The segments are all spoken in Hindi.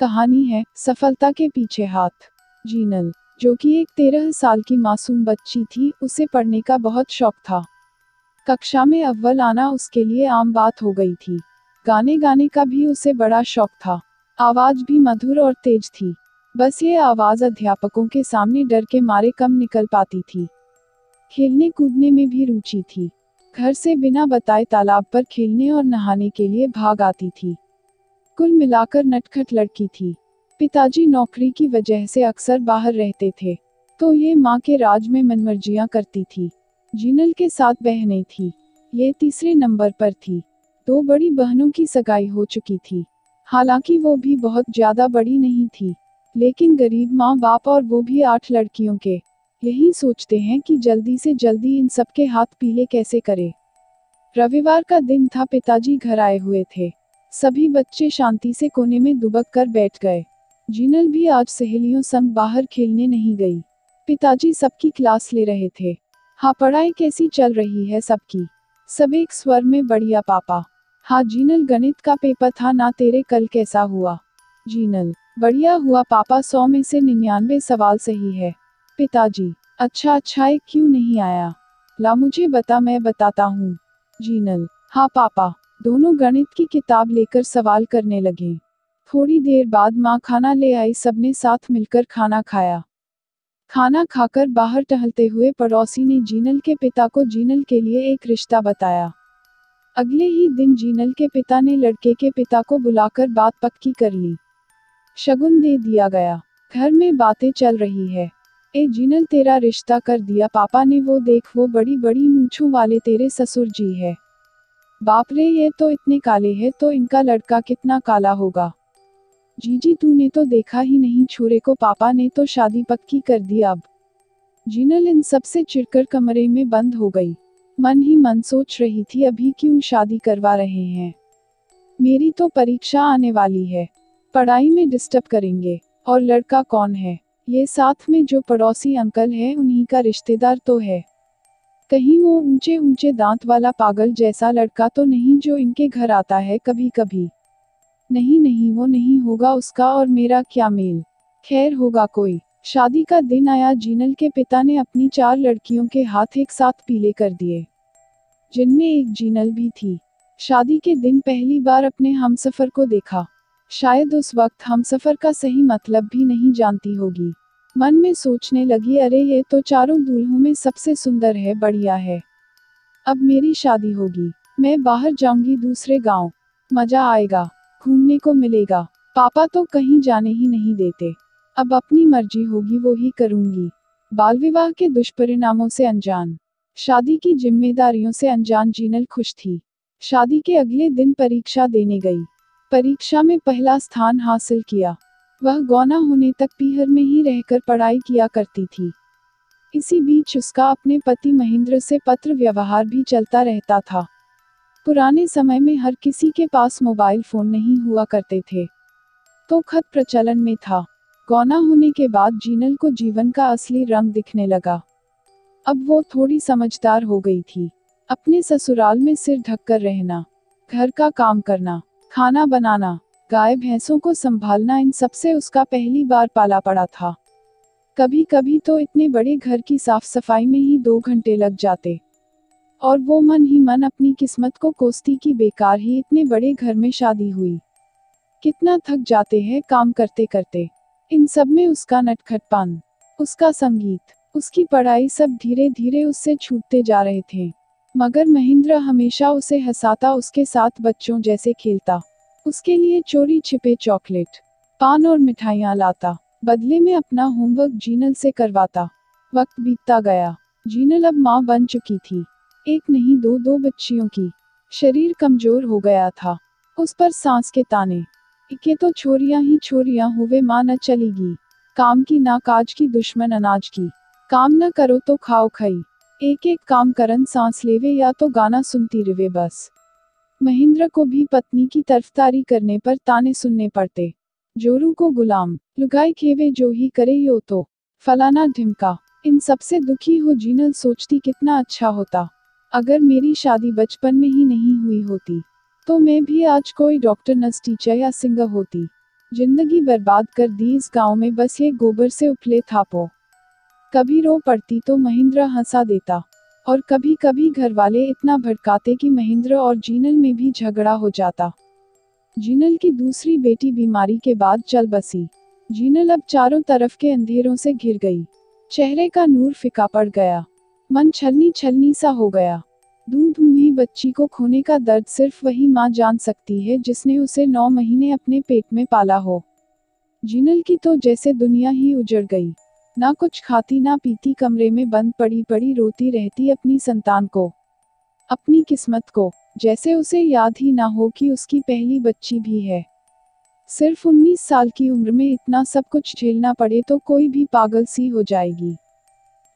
कहानी है सफलता के पीछे हाथ। जीनल, जो कि एक 13 साल की मासूम बच्ची थी, उसे पढ़ने का बहुत शौक था। कक्षा में अव्वल आना उसके लिए आम बात हो गई थी। गाने गाने का भी उसे बड़ा शौक था। आवाज भी मधुर और तेज थी। बस ये आवाज अध्यापकों के सामने डर के मारे कम निकल पाती थी। खेलने कूदने में भी रुचि थी। घर से बिना बताए तालाब पर खेलने और नहाने के लिए भाग आती थी। कुल मिलाकर नटखट लड़की थी। पिताजी नौकरी की वजह से अक्सर बाहर रहते थे, तो ये माँ के राज में मनमर्जियाँ करती थी। जीनल के 7 बहनें थी। ये तीसरे नंबर पर थी। 2 बड़ी बहनों की सगाई हो चुकी थी। हालांकि वो भी बहुत ज्यादा बड़ी नहीं थी, लेकिन गरीब माँ बाप और वो भी 8 लड़कियों के। यही सोचते हैं कि जल्दी से जल्दी इन सबके हाथ पीले कैसे करे। रविवार का दिन था, पिताजी घर आए हुए थे। सभी बच्चे शांति से कोने में दुबक कर बैठ गए। जीनल भी आज सहेलियों संग बाहर खेलने नहीं गई। पिताजी सबकी क्लास ले रहे थे। हाँ, पढ़ाई कैसी चल रही है सबकी? सब एक स्वर में बढ़िया पापा। हाँ जीनल, गणित का पेपर था ना तेरे, कल कैसा हुआ? जीनल, बढ़िया हुआ पापा, 100 में से 99 सवाल सही है। पिताजी, अच्छा एक क्यों नहीं आया? ला मुझे बता, मैं बताता हूँ। जीनल, हाँ पापा। दोनों गणित की किताब लेकर सवाल करने लगे। थोड़ी देर बाद माँ खाना ले आई, सबने साथ मिलकर खाना खाया। खाना खाकर बाहर टहलते हुए पड़ोसी ने जीनल के पिता को जीनल के लिए एक रिश्ता बताया। अगले ही दिन जीनल के पिता ने लड़के के पिता को बुलाकर बात पक्की कर ली। शगुन दे दिया गया। घर में बातें चल रही है। ए जीनल, तेरा रिश्ता कर दिया पापा ने, वो देख वो बड़ी बड़ी मूंछों वाले तेरे ससुर जी है। बाप रे, ये तो इतने काले हैं, तो इनका लड़का कितना काला होगा। जीजी, तूने तो देखा ही नहीं छोरे को, पापा ने तो शादी पक्की कर दी अब। जीनल इन सबसे चिढ़कर कमरे में बंद हो गई। मन ही मन सोच रही थी, अभी क्यों शादी करवा रहे हैं? मेरी तो परीक्षा आने वाली है, पढ़ाई में डिस्टर्ब करेंगे। और लड़का कौन है? ये साथ में जो पड़ोसी अंकल है, उन्हीं का रिश्तेदार तो है। कहीं वो ऊंचे ऊंचे दांत वाला पागल जैसा लड़का तो नहीं जो इनके घर आता है कभी कभी? नहीं, वो नहीं होगा, उसका और मेरा क्या मेल? खैर, होगा कोई। शादी का दिन आया। जीनल के पिता ने अपनी 4 लड़कियों के हाथ एक साथ पीले कर दिए, जिनमें एक जीनल भी थी। शादी के दिन पहली बार अपने हमसफर को देखा। शायद उस वक्त हमसफर का सही मतलब भी नहीं जानती होगी। मन में सोचने लगी, अरे ये तो चारों दूल्हों में सबसे सुंदर है, बढ़िया है। अब मेरी शादी होगी, मैं बाहर जाऊंगी दूसरे गांव, मजा आएगा, घूमने को मिलेगा। पापा तो कहीं जाने ही नहीं देते। अब अपनी मर्जी होगी वो ही करूंगी। बाल विवाह के दुष्परिणामों से अनजान, शादी की जिम्मेदारियों से अनजान जीनल खुश थी। शादी के अगले दिन परीक्षा देने गई। परीक्षा में पहला स्थान हासिल किया। वह गौना होने तक पीहर में ही रहकर पढ़ाई किया करती थी। इसी बीच उसका अपने पति महेंद्र से पत्र व्यवहार भी चलता रहता था। पुराने समय में हर किसी के पास मोबाइल फोन नहीं हुआ करते थे, तो खत प्रचलन में था। गौना होने के बाद जीनल को जीवन का असली रंग दिखने लगा। अब वो थोड़ी समझदार हो गई थी। अपने ससुराल में सिर ढककर रहना, घर का काम करना, खाना बनाना, गाय भैंसों को संभालना, इन सबसे उसका पहली बार पाला पड़ा था। कभी कभी तो इतने बड़े घर की साफ सफाई में ही 2 घंटे लग जाते, और वो मन ही मन अपनी किस्मत को कोसती कि बेकार ही इतने बड़े घर में शादी हुई। कितना थक जाते हैं काम करते करते। इन सब में उसका नटखटपन, उसका संगीत, उसकी पढ़ाई, सब धीरे धीरे उससे छूटते जा रहे थे। मगर महेंद्र हमेशा उसे हंसाता, उसके साथ बच्चों जैसे खेलता, उसके लिए चोरी छिपे चॉकलेट, पान और मिठाइयाँ लाता, बदले में अपना होमवर्क जीनल से करवाता। वक्त बीतता गया। जीनल अब माँ बन चुकी थी। एक नहीं, 2 बच्चियों की। शरीर कमजोर हो गया था। उस पर सांस के ताने। इके तो छोरियां ही छोरियां हुए, माँ न चलेगी। काम की ना काज की, दुश्मन अनाज की। काम न करो तो खाओ खई। एक एक काम करन सांस लेवे, या तो गाना सुनती रहे बस। महेंद्र को भी पत्नी की तरफदारी करने पर ताने सुनने पड़ते। जोरू को गुलाम, लुगाई खेवे जो ही करे यो तो, फलाना ढिमका। इन सबसे दुखी हो जीनल सोचती, कितना अच्छा होता अगर मेरी शादी बचपन में ही नहीं हुई होती, तो मैं भी आज कोई डॉक्टर, नर्स, टीचर या सिंगर होती। जिंदगी बर्बाद कर दी इस गांव में बस ये गोबर से उपले थापो। कभी रो पड़ती तो महेंद्र हंसा देता, और कभी कभी घर वाले इतना भड़काते कि महेंद्र और जीनल में भी झगड़ा हो जाता। जीनल की दूसरी बेटी बीमारी के बाद चल बसी। जीनल अब चारों तरफ के अंधेरों से घिर गई। चेहरे का नूर फिका पड़ गया, मन छलनी छलनी सा हो गया। दूध मुही बच्ची को खोने का दर्द सिर्फ वही माँ जान सकती है जिसने उसे 9 महीने अपने पेट में पाला हो। जीनल की तो जैसे दुनिया ही उजड़ गई। ना कुछ खाती ना पीती, कमरे में बंद पड़ी पड़ी रोती रहती अपनी संतान को, अपनी किस्मत को, जैसे उसे याद ही ना हो कि उसकी पहली बच्ची भी है। सिर्फ 19 साल की उम्र में इतना सब कुछ झेलना पड़े तो कोई भी पागल सी हो जाएगी।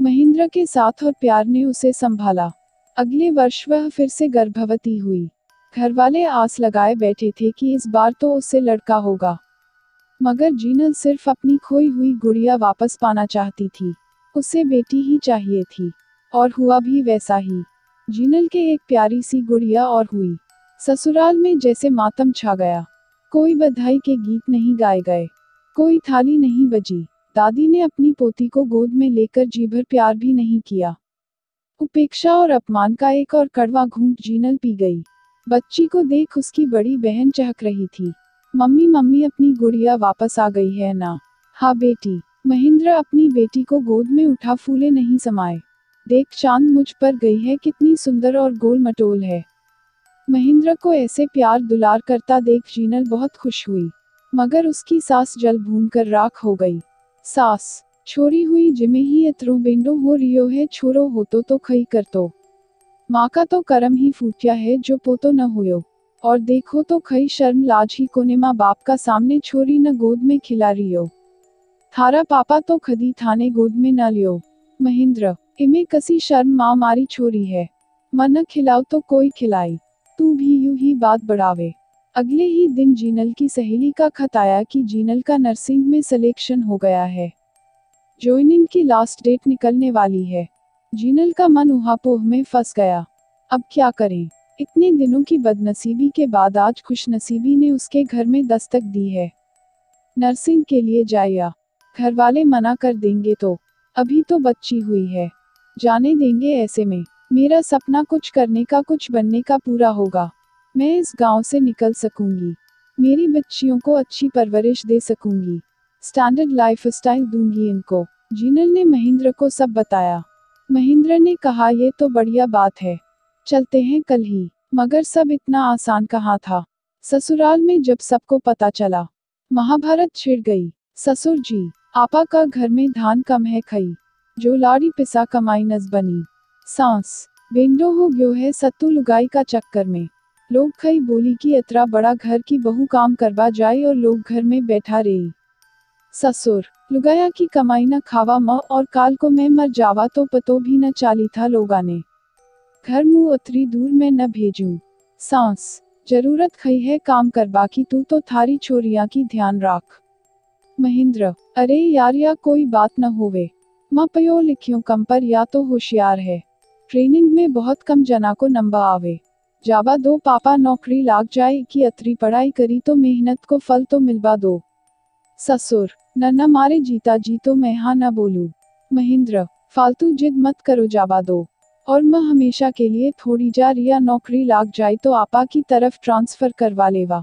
महेंद्र के साथ और प्यार ने उसे संभाला। अगले वर्ष वह फिर से गर्भवती हुई। घरवाले आस लगाए बैठे थे कि इस बार तो उससे लड़का होगा, मगर जीनल सिर्फ अपनी खोई हुई गुड़िया वापस पाना चाहती थी। उसे बेटी ही चाहिए थी, और हुआ भी वैसा ही। जीनल के एक प्यारी सी गुड़िया और हुई। ससुराल में जैसे मातम छा गया। कोई बधाई के गीत नहीं गाए गए, कोई थाली नहीं बजी। दादी ने अपनी पोती को गोद में लेकर जी भर प्यार भी नहीं किया। उपेक्षा और अपमान का एक और कड़वा घूंट जीनल पी गई। बच्ची को देख उसकी बड़ी बहन चहक रही थी। मम्मी मम्मी, अपनी गुड़िया वापस आ गई है ना? हाँ बेटी। महेंद्र अपनी बेटी को गोद में उठा फूले नहीं समाये। देख चांद मुझ पर गई है, कितनी सुंदर और गोल मटोल है। महेंद्र को ऐसे प्यार दुलार करता देख जीनल बहुत खुश हुई, मगर उसकी सास जल भून कर राख हो गई। सास, छोरी हुई जिमे ही अतरो बेंडो हो रियो है, छोरो हो तो खई कर तो। माँ का तो करम ही फूटिया है जो पोतो न हुयो। और देखो तो खई शर्म लाज ही कोने, माँ बाप का सामने छोरी न गोद में खिला रियो। थारा पापा तो खदी थाने गोद में न लियो। महेंद्र, इमे कसी शर्म, माँ मारी छोरी है। मन खिलाओ तो कोई खिलाई, तू भी यूं ही बात बढ़ावे। अगले ही दिन जीनल की सहेली का खत आया कि जीनल का नर्सिंग में सिलेक्शन हो गया है। ज्वाइनिंग की लास्ट डेट निकलने वाली है। जीनल का मन उहापोह में फंस गया। अब क्या करें? इतने दिनों की बदनसीबी के बाद आज खुशनसीबी ने उसके घर में दस्तक दी है। नर्सिंग के लिए जाया। घर वाले मना कर देंगे तो? अभी तो बच्ची हुई है, जाने देंगे ऐसे में? मेरा सपना कुछ करने का, कुछ बनने का पूरा होगा। मैं इस गांव से निकल सकूंगी, मेरी बच्चियों को अच्छी परवरिश दे सकूंगी, स्टैंडर्ड लाइफ स्टाइल दूंगी इनको। जीनल ने महेंद्र को सब बताया। महेंद्र ने कहा, ये तो बढ़िया बात है, चलते हैं कल ही। मगर सब इतना आसान कहाँ था। ससुराल में जब सबको पता चला, महाभारत छिड़ गई। ससुर जी, आपा का घर में धान कम है खई, जो लाड़ी पिसा कमाई नस बनी। सांस, बेंडो हो गयो है सत्तू लुगाई का चक्कर में। लोग खई बोली कि इतना बड़ा घर की बहू काम करवा जाए और लोग घर में बैठा रही। ससुर, लुगाया की कमाई न खावा म, और काल को मैं मर जावा तो पतो भी न चाली था लोगा ने। घर मुँह उतरी दूर मैं न भेजूं। सांस, जरूरत खई है काम करवा की, तू तो थारी छोरिया की ध्यान राख। महेंद्र, अरे यार, या कोई बात न होवे। माँ पयो लिखियो कम पर या तो होशियार है। ट्रेनिंग में बहुत कम जना को नंबर आवे। जाबा दो पापा, नौकरी लाग जाए कि अतरी पढ़ाई करी तो मेहनत को फल तो मिलवा दो। ससुर, न मारे जीता जी तो मैं हाँ न बोलूं। महेंद्र, फालतू जिद मत करो, जाबा दो। और मैं हमेशा के लिए थोड़ी जा रिया नौकरी लाग जाए तो आपा की तरफ ट्रांसफर करवा लेवा।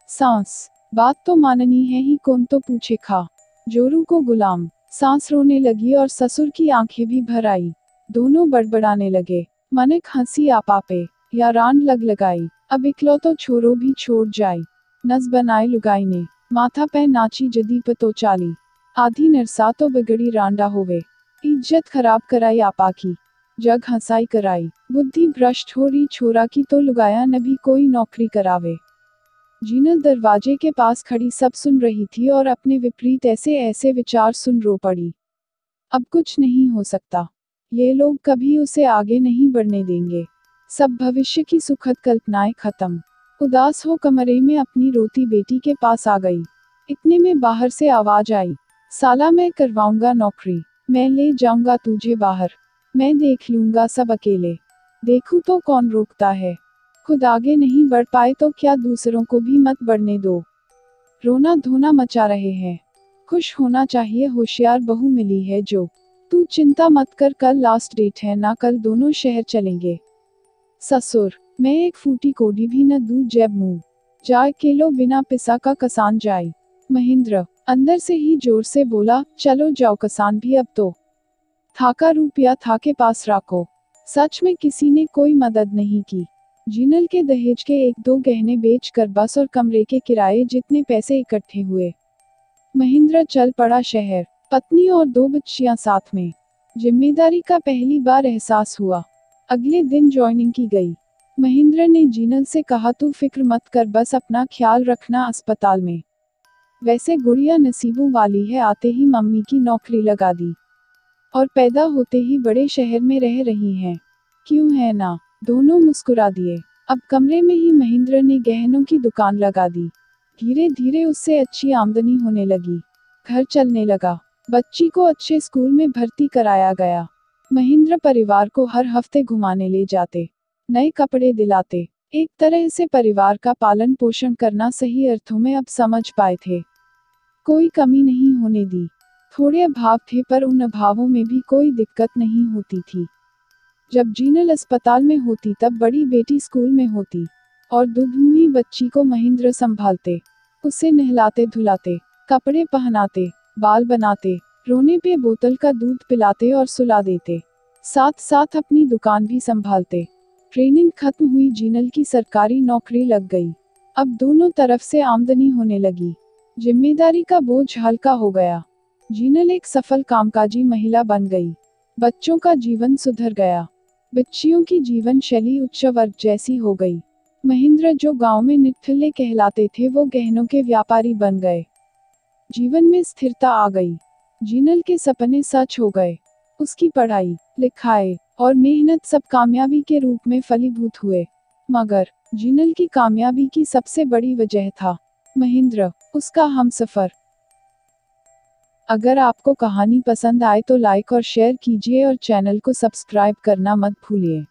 सांस, बात तो माननी है ही, कौन तो पूछे खा। जोरू को गुलाम। सांस रोने लगी और ससुर की आंखें भी भर आई। दोनों बड़बड़ाने लगे। मनक हंसी आपा पे, या रान लग लगाई। अब इकलो तो छोरो भी छोड़ जाई। नस बनाए लुगाई ने, माथा पे नाची जदी पतो चाली। आधी नरसा तो बिगड़ी रांडा होवे। इज्जत खराब कराई आपा की, जग हंसाई कराई। बुद्धि भ्रष्ट हो रही छोरा की तो लुगाया न भी कोई नौकरी करावे। जीनल दरवाजे के पास खड़ी सब सुन रही थी और अपने विपरीत ऐसे ऐसे विचार सुन रो पड़ी। अब कुछ नहीं हो सकता। ये लोग कभी उसे आगे नहीं बढ़ने देंगे। सब भविष्य की सुखद कल्पनाएं खत्म। उदास हो कमरे में अपनी रोती बेटी के पास आ गई। इतने में बाहर से आवाज आई, साला मैं करवाऊंगा नौकरी, मैं ले जाऊंगा तुझे बाहर, मैं देख लूंगा सब अकेले, देखूं तो कौन रोकता है। खुद आगे नहीं बढ़ पाए तो क्या दूसरों को भी मत बढ़ने दो। रोना धोना मचा रहे हैं। खुश होना चाहिए, होशियार बहू मिली है जो। तू चिंता मत कर, कल लास्ट डेट है ना, कल दोनों शहर चलेंगे। ससुर, मैं एक फूटी कोडी भी न दूध जैब मुंह जाए केलो बिना पिसा का कसान जाए। महेंद्र अंदर से ही जोर से बोला, चलो जाओ कसान भी अब तो। थाका रुपया था के पास राखो। सच में किसी ने कोई मदद नहीं की। जीनल के दहेज के एक दो गहने बेचकर बस और कमरे के किराए जितने पैसे इकट्ठे हुए, महेंद्र चल पड़ा शहर। पत्नी और दो बच्चियां साथ में। जिम्मेदारी का पहली बार एहसास हुआ। अगले दिन ज्वाइनिंग की गई। महेंद्र ने जीनल से कहा, तू फिक्र मत कर, बस अपना ख्याल रखना अस्पताल में। वैसे गुड़िया नसीबों वाली है, आते ही मम्मी की नौकरी लगा दी और पैदा होते ही बड़े शहर में रह रही हैं। क्यों है ना। दोनों मुस्कुरा दिए। अब कमरे में ही महेंद्र ने गहनों की दुकान लगा दी। धीरे धीरे उससे अच्छी आमदनी होने लगी। घर चलने लगा। बच्ची को अच्छे स्कूल में भर्ती कराया गया। महेंद्र परिवार को हर हफ्ते घुमाने ले जाते, नए कपड़े दिलाते। एक तरह से परिवार का पालन पोषण करना सही अर्थों में अब समझ पाए थे। कोई कमी नहीं होने दी। थोड़े अभाव थे पर उन अभावों में भी कोई दिक्कत नहीं होती थी। जब जीनल अस्पताल में होती तब बड़ी बेटी स्कूल में होती और दुधमुही बच्ची को महेंद्र संभालते। उसे नहलाते धुलाते, कपड़े पहनाते, बाल बनाते, रोने पे बोतल का दूध पिलाते और सुला देते। साथ साथ अपनी दुकान भी संभालते। ट्रेनिंग खत्म हुई, जीनल की सरकारी नौकरी लग गई। अब दोनों तरफ से आमदनी होने लगी। जिम्मेदारी का बोझ हल्का हो गया। जीनल एक सफल कामकाजी महिला बन गई। बच्चों का जीवन सुधर गया। बच्चियों की जीवन शैली उच्च वर्ग जैसी हो गई। महेंद्र जो गांव में निठल्ले कहलाते थे वो गहनों के व्यापारी बन गए। जीवन में स्थिरता आ गई। जीनल के सपने सच हो गए। उसकी पढ़ाई लिखाई और मेहनत सब कामयाबी के रूप में फलीभूत हुए। मगर जीनल की कामयाबी की सबसे बड़ी वजह था महेंद्र, उसका हमसफर। अगर आपको कहानी पसंद आए तो लाइक और शेयर कीजिए और चैनल को सब्सक्राइब करना मत भूलिए।